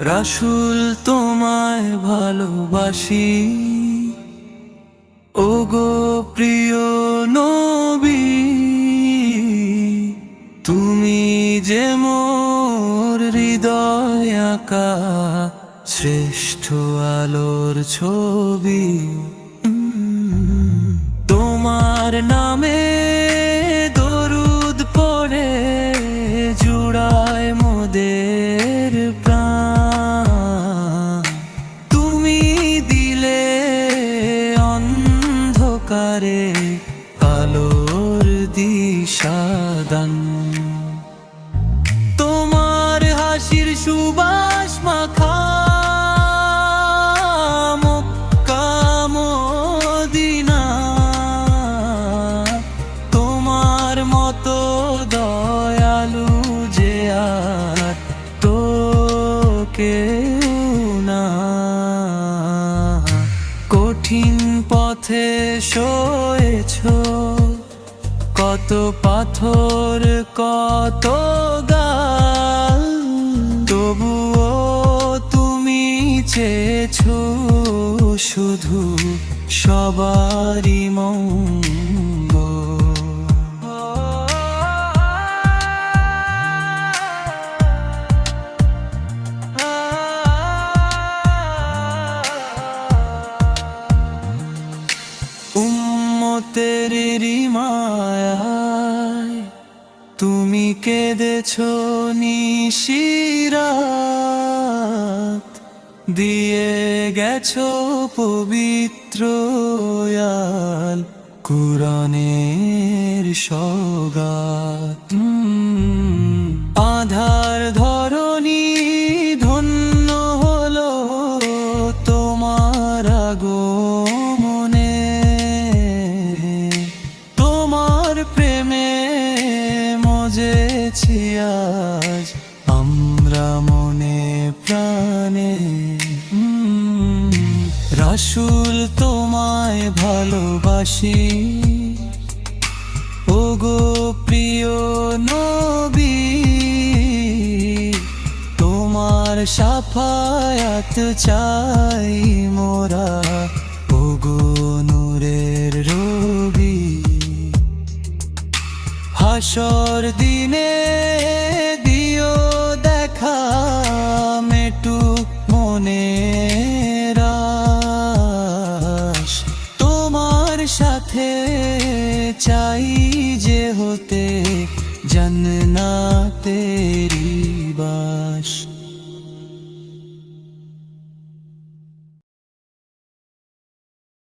রাসূল তোমায় ভালোবাসি, ওগো প্রিয় নবী, তুমি যে মোর হৃদয় আঁকা শ্রেষ্ঠ আলোর ছবি। তোমার নামে দরুদ পড়ে জুড়ায় মোদের প্রাণ। তুমি দিলে অন্ধকারে আলোর দিশাদান। তোমার হাসির সুবাস মাখা মক্কা মদিনা, তোমার মতো দয়ালু যে আর তো কেউ না। কঠিন পথে সয়েছ কত পাথর কত গাল, তবুও তুমি চেয়েছো শুধু সবারই মঙ্গল। উম্মতের মায়ায় তুমি কেঁদেছো নিশিরাত, দিয়ে গেছো পবিত্র আল কুরআনের সওগাত। আধার ধরণী ধন্য হলো তোমার আগমনে, তোমার প্রেমে মজেছি আজ আমরা মনে প্রাণে। রাসূল তোমায় ভালোবাসি, ওগো প্রিয় নবী, তোমার শাফায়াত চাই মোরা, ওগো নূরের রবি। হাসর দিনে দিও দেখা মেটুক মনের আশ, তোমার সাথে চাই যে হতে জান্নাতের